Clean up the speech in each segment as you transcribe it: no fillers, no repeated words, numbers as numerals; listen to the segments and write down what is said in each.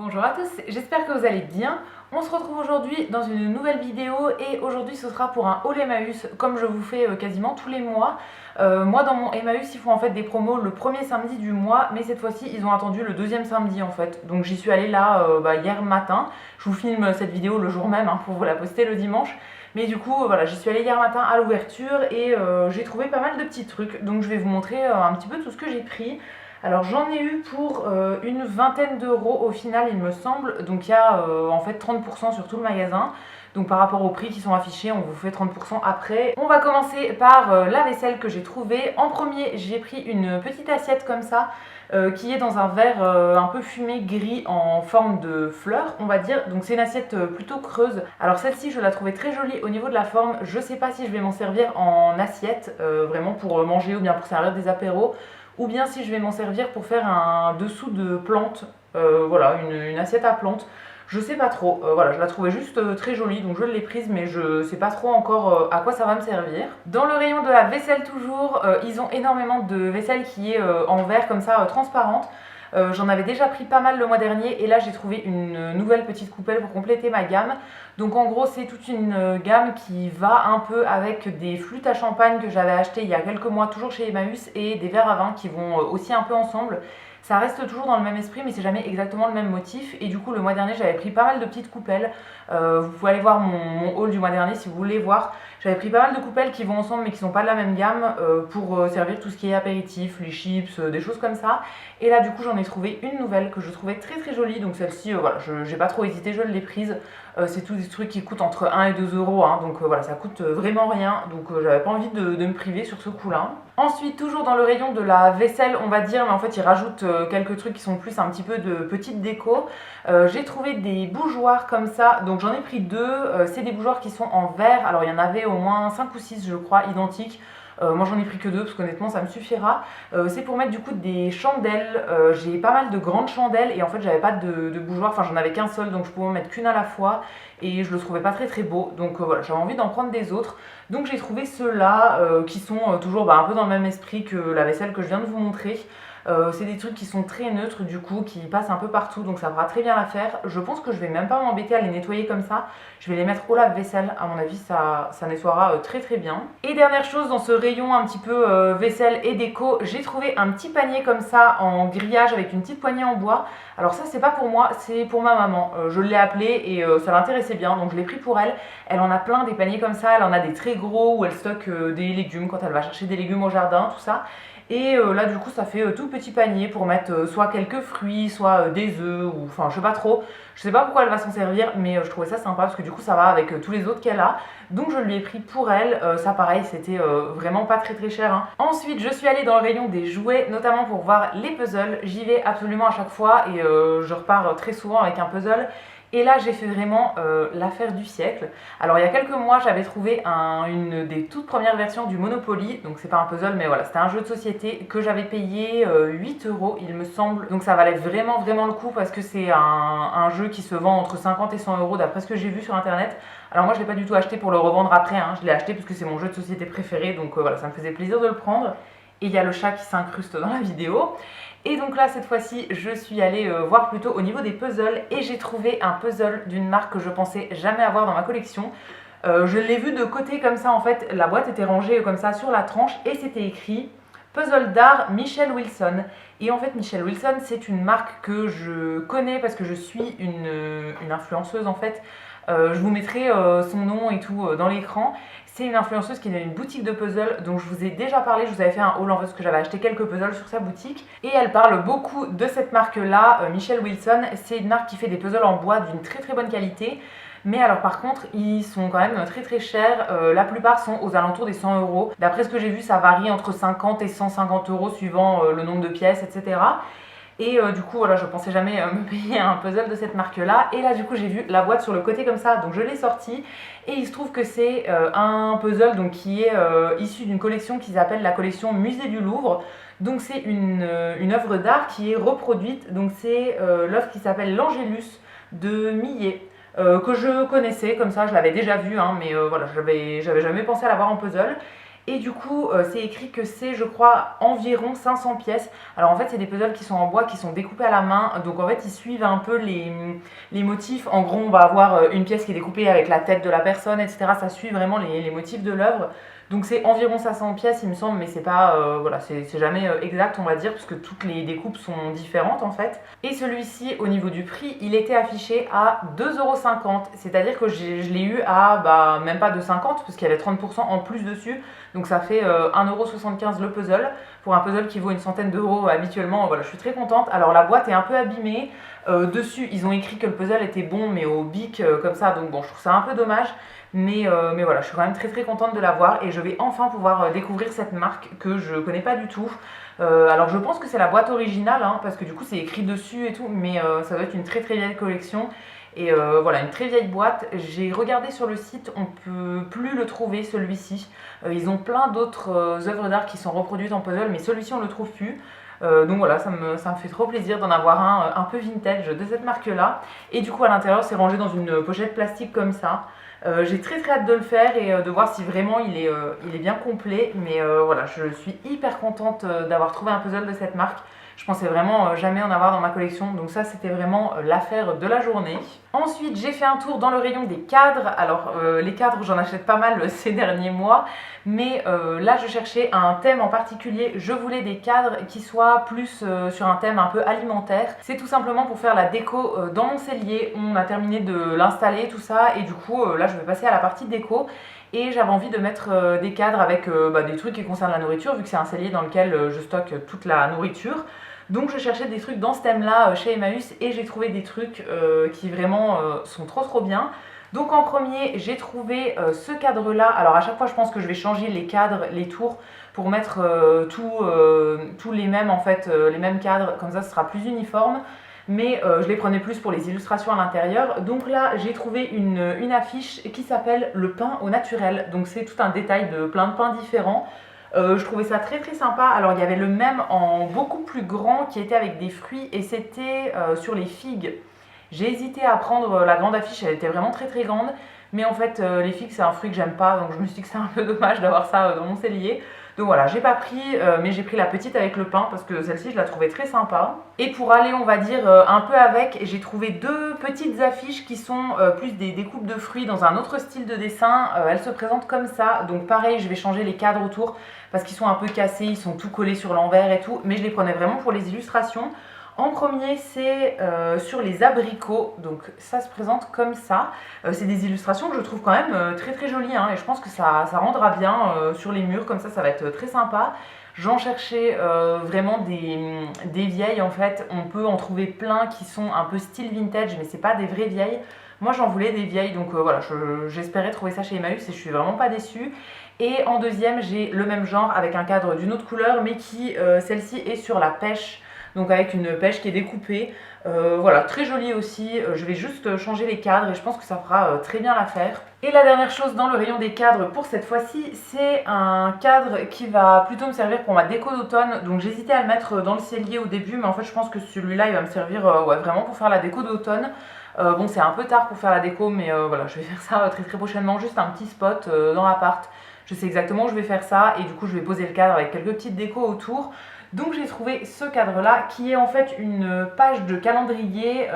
Bonjour à tous, j'espère que vous allez bien. On se retrouve aujourd'hui dans une nouvelle vidéo et aujourd'hui ce sera pour un haul Emmaüs comme je vous fais quasiment tous les mois. Moi dans mon Emmaüs ils font en fait des promos le premier samedi du mois, mais cette fois-ci ils ont attendu le deuxième samedi en fait. Donc j'y suis allée là hier matin. Je vous filme cette vidéo le jour même pour vous la poster le dimanche. Mais du coup voilà, j'y suis allée hier matin à l'ouverture et j'ai trouvé pas mal de petits trucs. Donc je vais vous montrer un petit peu tout ce que j'ai pris. Alors j'en ai eu pour une vingtaine d'euros au final il me semble, donc il y a en fait 30% sur tout le magasin, donc par rapport aux prix qui sont affichés on vous fait 30% après. On va commencer par la vaisselle que j'ai trouvée. En premier j'ai pris une petite assiette comme ça qui est dans un verre un peu fumé gris en forme de fleur on va dire, donc c'est une assiette plutôt creuse. Alors celle-ci je la trouvais très jolie au niveau de la forme, je sais pas si je vais m'en servir en assiette vraiment pour manger ou bien pour servir des apéros, ou bien si je vais m'en servir pour faire un dessous de plante, voilà, une assiette à plantes. Je sais pas trop, voilà, je la trouvais juste très jolie, donc je l'ai prise, mais je sais pas trop encore à quoi ça va me servir. Dans le rayon de la vaisselle toujours, ils ont énormément de vaisselle qui est en verre comme ça, transparente. J'en avais déjà pris pas mal le mois dernier et là j'ai trouvé une nouvelle petite coupelle pour compléter ma gamme. Donc en gros c'est toute une gamme qui va un peu avec des flûtes à champagne que j'avais achetées il y a quelques mois toujours chez Emmaüs et des verres à vin qui vont aussi un peu ensemble. Ça reste toujours dans le même esprit mais c'est jamais exactement le même motif et du coup le mois dernier j'avais pris pas mal de petites coupelles. Vous pouvez aller voir mon haul du mois dernier si vous voulez voir. J'avais pris pas mal de coupelles qui vont ensemble mais qui sont pas de la même gamme pour servir tout ce qui est apéritif, les chips, des choses comme ça. Et là du coup j'en ai trouvé une nouvelle que je trouvais très jolie, donc celle-ci voilà, j'ai pas trop hésité, je l'ai prise. C'est tous des trucs qui coûtent entre 1 et 2 euros, hein, donc voilà, ça coûte vraiment rien, donc j'avais pas envie de me priver sur ce coup-là. Ensuite, toujours dans le rayon de la vaisselle, on va dire, mais en fait ils rajoutent quelques trucs qui sont plus un petit peu de petite déco. J'ai trouvé des bougeoirs comme ça, donc j'en ai pris deux, c'est des bougeoirs qui sont en verre, alors il y en avait au moins 5 ou 6 je crois, identiques. Moi j'en ai pris que deux parce qu'honnêtement ça me suffira. C'est pour mettre du coup des chandelles. J'ai pas mal de grandes chandelles et en fait j'avais pas de bougeoir, enfin j'en avais qu'un seul donc je pouvais en mettre qu'une à la fois et je le trouvais pas très beau, donc voilà, j'avais envie d'en prendre des autres. Donc j'ai trouvé ceux-là qui sont toujours un peu dans le même esprit que la vaisselle que je viens de vous montrer. C'est des trucs qui sont très neutres du coup, qui passent un peu partout, donc ça fera très bien l'affaire. Je pense que je vais même pas m'embêter à les nettoyer comme ça. Je vais les mettre au lave-vaisselle, à mon avis ça nettoiera très bien. Et dernière chose, dans ce rayon un petit peu vaisselle et déco, j'ai trouvé un petit panier comme ça en grillage avec une petite poignée en bois. Alors ça c'est pas pour moi, c'est pour ma maman. Je l'ai appelée et ça l'intéressait bien, donc je l'ai pris pour elle. Elle en a plein des paniers comme ça, elle en a des très gros où elle stocke des légumes quand elle va chercher des légumes au jardin, tout ça. Et là du coup ça fait tout petit panier pour mettre soit quelques fruits, soit des œufs, ou enfin je sais pas trop. Je sais pas pourquoi elle va s'en servir, mais je trouvais ça sympa parce que du coup ça va avec tous les autres qu'elle a. Donc je lui ai pris pour elle, ça pareil c'était vraiment pas très cher, hein. Ensuite je suis allée dans le rayon des jouets, notamment pour voir les puzzles. J'y vais absolument à chaque fois et je repars très souvent avec un puzzle. Et là j'ai fait vraiment l'affaire du siècle. Alors il y a quelques mois j'avais trouvé une des toutes premières versions du Monopoly, donc c'est pas un puzzle mais voilà, c'était un jeu de société que j'avais payé 8 euros il me semble. Donc ça valait vraiment le coup parce que c'est un jeu qui se vend entre 50 et 100 euros d'après ce que j'ai vu sur internet. Alors moi je l'ai pas du tout acheté pour le revendre après, hein. Je l'ai acheté parce que c'est mon jeu de société préféré, donc voilà, ça me faisait plaisir de le prendre. Et il y a le chat qui s'incruste dans la vidéo. Et donc là cette fois-ci je suis allée voir plutôt au niveau des puzzles et j'ai trouvé un puzzle d'une marque que je pensais jamais avoir dans ma collection. Je l'ai vu de côté comme ça en fait, la boîte était rangée comme ça sur la tranche et c'était écrit Puzzle d'art Michelle Wilson. Et en fait Michelle Wilson c'est une marque que je connais parce que je suis une influenceuse en fait. Je vous mettrai son nom et tout dans l'écran. C'est une influenceuse qui a une boutique de puzzles dont je vous ai déjà parlé, je vous avais fait un haul en fait parce que j'avais acheté quelques puzzles sur sa boutique. Et elle parle beaucoup de cette marque là, Michelle Wilson. C'est une marque qui fait des puzzles en bois d'une très bonne qualité. Mais alors par contre ils sont quand même très chers, la plupart sont aux alentours des 100 euros. D'après ce que j'ai vu ça varie entre 50 et 150 euros suivant le nombre de pièces etc. Et du coup voilà, je pensais jamais me payer un puzzle de cette marque là. Et là du coup j'ai vu la boîte sur le côté comme ça, donc je l'ai sorti. Et il se trouve que c'est un puzzle donc, qui est issu d'une collection qui s'appelle la collection Musée du Louvre. Donc c'est une œuvre d'art qui est reproduite. Donc c'est l'œuvre qui s'appelle l'Angélus de Millet. Que je connaissais comme ça, je l'avais déjà vu, hein, mais voilà, j'avais jamais pensé à l'avoir en puzzle. Et du coup, c'est écrit que c'est, je crois, environ 500 pièces. Alors en fait, c'est des puzzles qui sont en bois, qui sont découpés à la main. Donc en fait, ils suivent un peu les motifs. En gros, on va avoir une pièce qui est découpée avec la tête de la personne, etc. Ça suit vraiment les motifs de l'œuvre. Donc c'est environ 500 pièces, il me semble, mais c'est pas, voilà, c'est jamais exact, on va dire, puisque toutes les découpes sont différentes en fait. Et celui-ci, au niveau du prix, il était affiché à 2,50 €. C'est-à-dire que je l'ai eu à même pas 2,50 €, parce qu'il y avait 30% en plus dessus. Donc ça fait 1,75 € le puzzle. Pour un puzzle qui vaut une centaine d'euros habituellement, voilà, je suis très contente. Alors la boîte est un peu abîmée. Dessus, ils ont écrit que le puzzle était bon, mais au bic comme ça, donc bon, je trouve ça un peu dommage. Mais voilà, je suis quand même très contente de l'avoir et je vais enfin pouvoir découvrir cette marque que je connais pas du tout. Alors je pense que c'est la boîte originale, hein, parce que du coup c'est écrit dessus et tout, mais ça doit être une très vieille collection. Et voilà, une très vieille boîte. J'ai regardé sur le site, on peut plus le trouver celui-ci. Ils ont plein d'autres œuvres d'art qui sont reproduites en puzzle, mais celui-ci on le trouve plus. Donc voilà, ça me fait trop plaisir d'en avoir un peu vintage de cette marque-là. Et du coup, à l'intérieur, c'est rangé dans une pochette plastique comme ça. J'ai très hâte de le faire et de voir si vraiment il est bien complet. Mais voilà, je suis hyper contente d'avoir trouvé un puzzle de cette marque. Je pensais vraiment jamais en avoir dans ma collection, donc ça c'était vraiment l'affaire de la journée. Ensuite j'ai fait un tour dans le rayon des cadres. Alors les cadres j'en achète pas mal ces derniers mois, mais là je cherchais un thème en particulier. Je voulais des cadres qui soient plus sur un thème un peu alimentaire. C'est tout simplement pour faire la déco dans mon cellier. On a terminé de l'installer tout ça et du coup là je vais passer à la partie déco. Et j'avais envie de mettre des cadres avec des trucs qui concernent la nourriture, vu que c'est un cellier dans lequel je stocke toute la nourriture. Donc je cherchais des trucs dans ce thème-là chez Emmaüs et j'ai trouvé des trucs qui vraiment sont trop bien. Donc en premier, j'ai trouvé ce cadre-là. Alors à chaque fois, je pense que je vais changer les cadres, les tours pour mettre tous les mêmes en fait, les mêmes cadres. Comme ça, ce sera plus uniforme. Mais je les prenais plus pour les illustrations à l'intérieur. Donc là, j'ai trouvé une affiche qui s'appelle le pain au naturel. Donc c'est tout un détail de plein de pains différents. Je trouvais ça très sympa. Alors il y avait le même en beaucoup plus grand qui était avec des fruits et c'était sur les figues. J'ai hésité à prendre la grande affiche, elle était vraiment très grande. Mais en fait les figues c'est un fruit que j'aime pas, donc je me suis dit que c'est un peu dommage d'avoir ça dans mon cellier. Donc voilà, j'ai pas pris, mais j'ai pris la petite avec le pain parce que celle-ci je la trouvais très sympa. Et pour aller on va dire un peu avec, j'ai trouvé deux petites affiches qui sont plus des découpes de fruits dans un autre style de dessin. Elles se présentent comme ça, donc pareil je vais changer les cadres autour parce qu'ils sont un peu cassés, ils sont tout collés sur l'envers et tout. Mais je les prenais vraiment pour les illustrations. En premier, c'est sur les abricots, donc ça se présente comme ça. C'est des illustrations que je trouve quand même très jolies, hein, et je pense que ça rendra bien sur les murs, comme ça va être très sympa. J'en cherchais vraiment des vieilles en fait, on peut en trouver plein qui sont un peu style vintage, mais c'est pas des vraies vieilles. Moi j'en voulais des vieilles, donc voilà, j'espérais trouver ça chez Emmaüs et je suis vraiment pas déçue. Et en deuxième, j'ai le même genre avec un cadre d'une autre couleur, mais qui, celle-ci, est sur la pêche. Donc avec une pêche qui est découpée. Voilà, très jolie aussi. Je vais juste changer les cadres et je pense que ça fera très bien l'affaire. Et la dernière chose dans le rayon des cadres pour cette fois-ci, c'est un cadre qui va plutôt me servir pour ma déco d'automne. Donc j'hésitais à le mettre dans le cellier au début, mais en fait je pense que celui-là il va me servir ouais, vraiment pour faire la déco d'automne. Bon, c'est un peu tard pour faire la déco, mais voilà, je vais faire ça très prochainement, juste un petit spot dans l'appart. Je sais exactement où je vais faire ça et du coup je vais poser le cadre avec quelques petites décos autour. Donc j'ai trouvé ce cadre-là qui est en fait une page de calendrier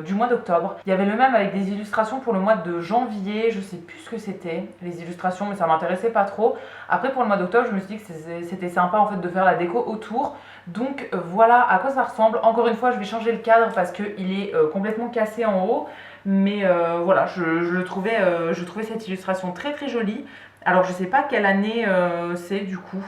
du mois d'octobre. Il y avait le même avec des illustrations pour le mois de janvier, je sais plus ce que c'était, les illustrations, mais ça m'intéressait pas trop. Après pour le mois d'octobre, je me suis dit que c'était sympa en fait de faire la déco autour. Donc voilà à quoi ça ressemble. Encore une fois, je vais changer le cadre parce qu'il est complètement cassé en haut. Mais voilà, je trouvais cette illustration très jolie. Alors je sais pas quelle année c'est du coup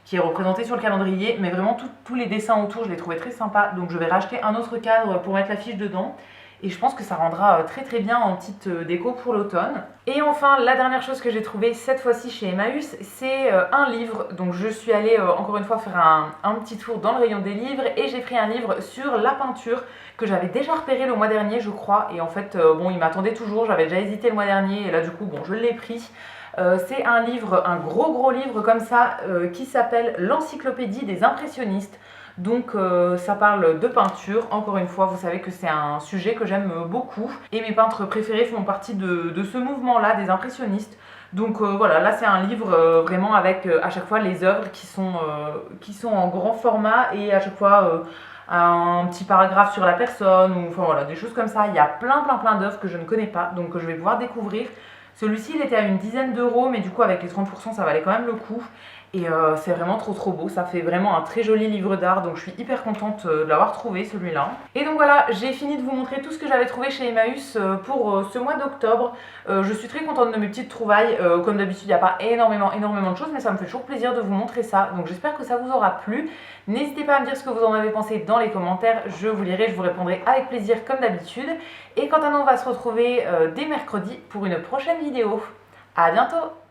qui est représentée sur le calendrier, mais vraiment tous les dessins autour je les trouvais très sympas, donc je vais racheter un autre cadre pour mettre l'affiche dedans et je pense que ça rendra très bien en petite déco pour l'automne. Et enfin la dernière chose que j'ai trouvée cette fois-ci chez Emmaüs, c'est un livre. Donc je suis allée encore une fois faire un petit tour dans le rayon des livres et j'ai pris un livre sur la peinture que j'avais déjà repéré le mois dernier je crois, et en fait bon il m'attendait toujours, j'avais déjà hésité le mois dernier et là du coup bon je l'ai pris. C'est un livre, un gros livre comme ça, qui s'appelle l'Encyclopédie des impressionnistes. Donc ça parle de peinture, encore une fois vous savez que c'est un sujet que j'aime beaucoup et mes peintres préférés font partie de ce mouvement là des impressionnistes. Donc voilà, là c'est un livre vraiment avec à chaque fois les œuvres qui sont en grand format et à chaque fois un petit paragraphe sur la personne, ou enfin voilà, des choses comme ça. Il y a plein d'œuvres que je ne connais pas, donc je vais pouvoir découvrir. Celui-ci il était à une dizaine d'euros, mais du coup avec les 30% ça valait quand même le coup. Et c'est vraiment trop beau, ça fait vraiment un très joli livre d'art, donc je suis hyper contente de l'avoir trouvé celui-là. Et donc voilà, j'ai fini de vous montrer tout ce que j'avais trouvé chez Emmaüs pour ce mois d'octobre. Je suis très contente de mes petites trouvailles, comme d'habitude il n'y a pas énormément de choses, mais ça me fait toujours plaisir de vous montrer ça, donc j'espère que ça vous aura plu. N'hésitez pas à me dire ce que vous en avez pensé dans les commentaires, je vous lirai, je vous répondrai avec plaisir comme d'habitude. Et quant à nous, on va se retrouver dès mercredi pour une prochaine vidéo. À bientôt!